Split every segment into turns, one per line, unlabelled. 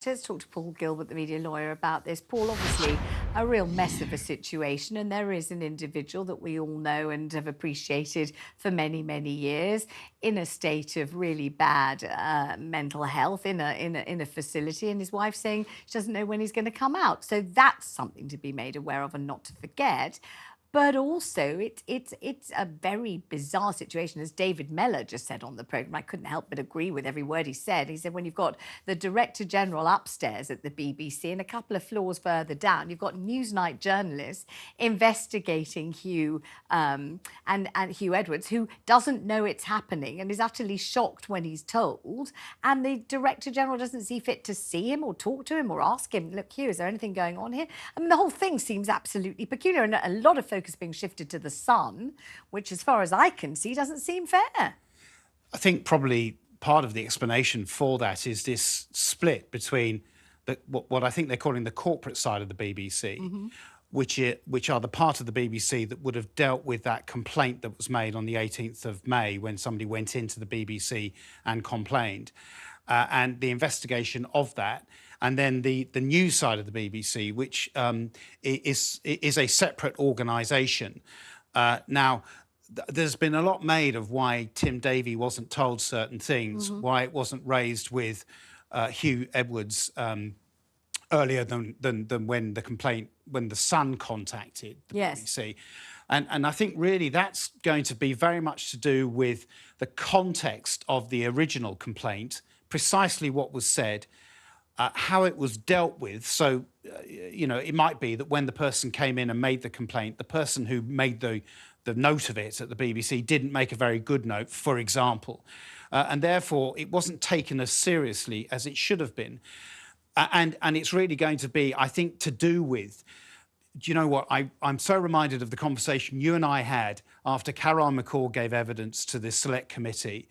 Let's talk to Paul Gilbert, the media lawyer, about this. Paul, obviously, a real mess of a situation, and there is an individual that we all know and have appreciated for many, many years in a state of really bad mental health in a facility, and his wife saying she doesn't know when he's going to come out. So that's something to be made aware of and not to forget. But also, it's a very bizarre situation, as David Mellor just said on the programme. I couldn't help but agree with every word he said. He said when you've got the Director General upstairs at the BBC and a couple of floors further down, you've got Newsnight journalists investigating Huw and Huw Edwards, who doesn't know it's happening and is utterly shocked when he's told. And the Director General doesn't see fit to see him or talk to him or ask him, look, Huw, is there anything going on here? I mean, the whole thing seems absolutely peculiar, and a lot of focus being shifted to the Sun, which, as far as I can see, doesn't seem fair.
I think probably part of the explanation for that is this split between what I think they're calling the corporate side of the BBC, which are the part of the BBC that would have dealt with that complaint that was made on the 18th of May when somebody went into the BBC and complained, and the investigation of that. And then the news side of the BBC, which is a separate organisation. Now, there's been a lot made of why Tim Davie wasn't told certain things, why it wasn't raised with Huw Edwards earlier than when the Sun contacted the BBC. And I think really that's going to be very much to do with the context of the original complaint, precisely what was said, how it was dealt with. So, you know, it might be that when the person came in and made the complaint, the person who made the note of it at the BBC didn't make a very good note, for example. And therefore, it wasn't taken as seriously as it should have been. And it's really going to be, I think, to do with, do you know what, I'm so reminded of the conversation you and I had after Caroline McCall gave evidence to the Select Committee.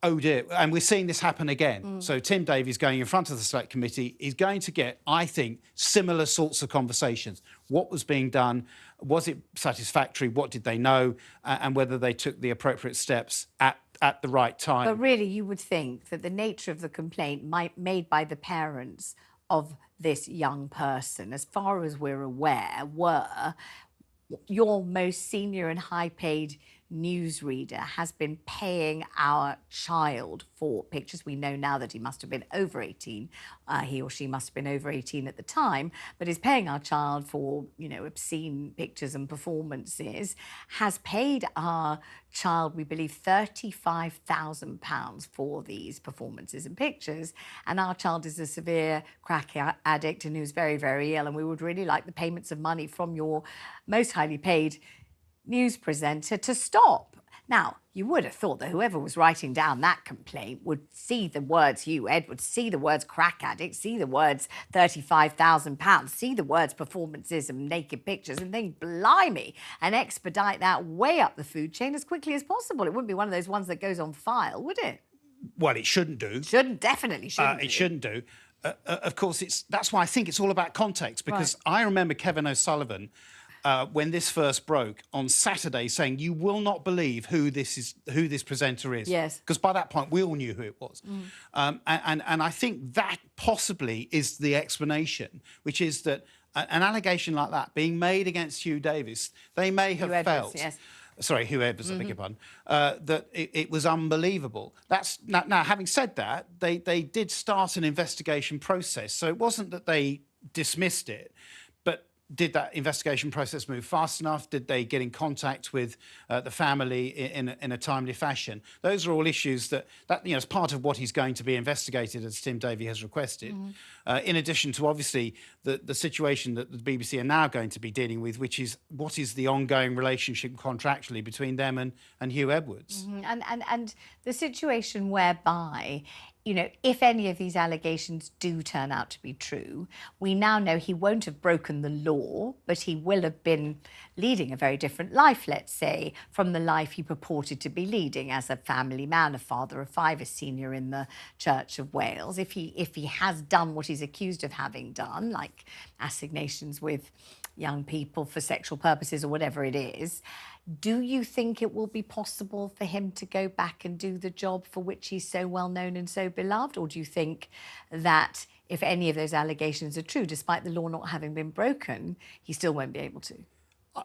Oh dear, and we're seeing this happen again. So Tim Davie's going in front of the Select Committee. He's going to get, I think, similar sorts of conversations. What was being done? Was it satisfactory? What did they know? And whether they took the appropriate steps at the right time.
But really, you would think that the nature of the complaint made by the parents of this young person, as far as we're aware, were your most senior and high-paid newsreader has been paying our child for pictures. We know now that he must have been over 18. He or she must have been over 18 at the time, but is paying our child for, you know, obscene pictures and performances, has paid our child, we believe, £35,000 for these performances and pictures. And our child is a severe crack addict and who's very, very ill. And we would really like the payments of money from your most highly paid news presenter to stop. Now, you would have thought that whoever was writing down that complaint would see the words Huw Edwards, see the words crack addict, see the words £35,000, see the words performances and naked pictures and think, blimey, and expedite that way up the food chain as quickly as possible. It wouldn't be one of those ones that goes on file, would it?
Well, it shouldn't do.
Definitely shouldn't.
It shouldn't do. Of course, that's why I think it's all about context, because I remember Kevin O'Sullivan, when this first broke on Saturday, saying, you will not believe who this presenter is.
Yes.
Because by that point, we all knew who it was. And I think that possibly is the explanation, which is that an allegation like that being made against Huw Davis, they may have felt...
Yes.
Sorry, Huw Edwards, I beg your pardon, that it was unbelievable. Now, having said that, they did start an investigation process. So it wasn't that they dismissed it, but did that investigation process move fast enough? Did they get in contact with the family in a timely fashion? Those are all issues that you know, as part of what is going to be investigated, as Tim Davie has requested. In addition to obviously the situation that the BBC are now going to be dealing with, which is what is the ongoing relationship contractually between them and Huw Edwards.
And the situation whereby, you know, if any of these allegations do turn out to be true, we now know he won't have broken the law, but he will have been leading a very different life, let's say, from the life he purported to be leading as a family man, a father of 5, a senior in the Church of Wales. If he has done what he's accused of having done, like assignations with young people for sexual purposes or whatever it is. Do you think it will be possible for him to go back and do the job for which he's so well known and so beloved? Or do you think that if any of those allegations are true, despite the law not having been broken, he still won't be able to?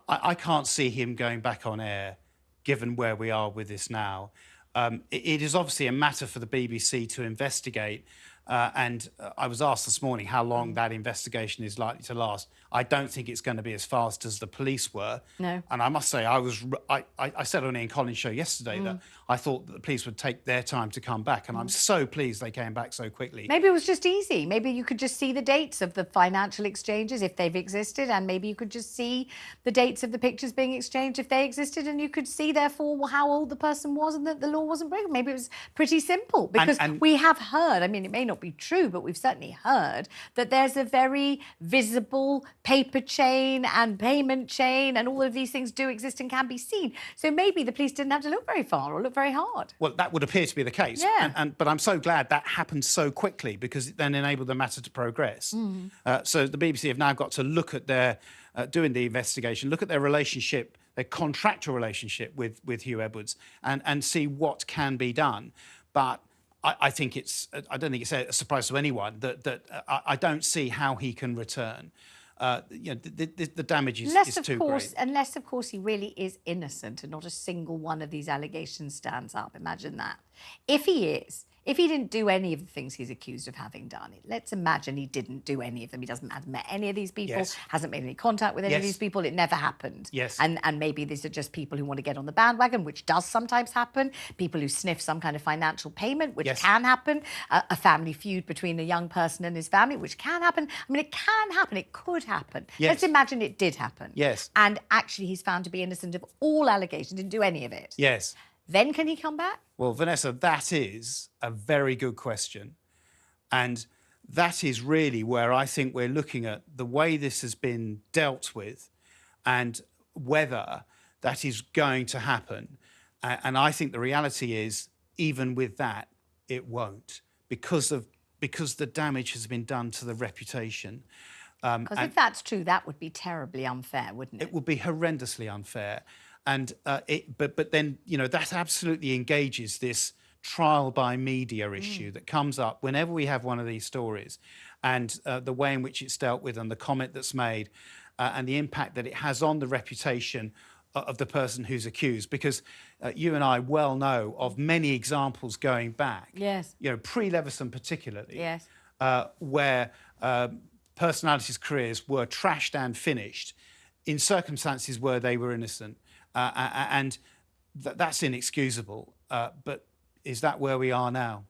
I can't see him going back on air, given where we are with this now. It is obviously a matter for the BBC to investigate. And I was asked this morning how long that investigation is likely to last. I don't think it's going to be as fast as the police were.
No.
And I must say, I said on Ian Collins' show yesterday that I thought that the police would take their time to come back. And I'm so pleased they came back so quickly.
Maybe it was just easy. Maybe you could just see the dates of the financial exchanges if they've existed. And maybe you could just see the dates of the pictures being exchanged if they existed. And you could see, therefore, how old the person was and that the law wasn't broken. Maybe it was pretty simple. Because we have heard, I mean, it may not be true, but we've certainly heard that there's a very visible paper chain and payment chain, and all of these things do exist and can be seen. So maybe the police didn't have to look very far or look very hard.
Well, that would appear to be the case.
Yeah.
But I'm so glad that happened so quickly, because it then enabled the matter to progress. So the BBC have now got to look at their, doing the investigation, look at their relationship, their contractual relationship with Huw Edwards, and see what can be done. But I think I don't think it's a surprise to anyone that I don't see how he can return. The damage is too great.
Unless, of course, he really is innocent and not a single one of these allegations stands up. Imagine that. If he is, if he didn't do any of the things he's accused of having done, let's imagine he didn't do any of them. He hasn't met any of these people, hasn't made any contact with any of these people. It never happened.
Yes.
And maybe these are just people who want to get on the bandwagon, which does sometimes happen. People who sniff some kind of financial payment, which can happen. A family feud between a young person and his family, which can happen. I mean, it can happen. It could happen.
Yes.
Let's imagine it did happen.
Yes.
And actually he's found to be innocent of all allegations, didn't do any of it.
Yes.
Then can he come back?
Well, Vanessa, that is a very good question. And that is really where I think we're looking at the way this has been dealt with and whether that is going to happen. And I think the reality is, even with that, it won't, because the damage has been done to the reputation.
Because if that's true, that would be terribly unfair, wouldn't it?
It would be horrendously unfair. And but then, that absolutely engages this trial by media issue that comes up whenever we have one of these stories, and the way in which it's dealt with and the comment that's made and the impact that it has on the reputation of the person who's accused. Because you and I well know of many examples going back, pre-Leveson particularly, where personalities' careers were trashed and finished in circumstances where they were innocent. And that's inexcusable. But is that where we are now?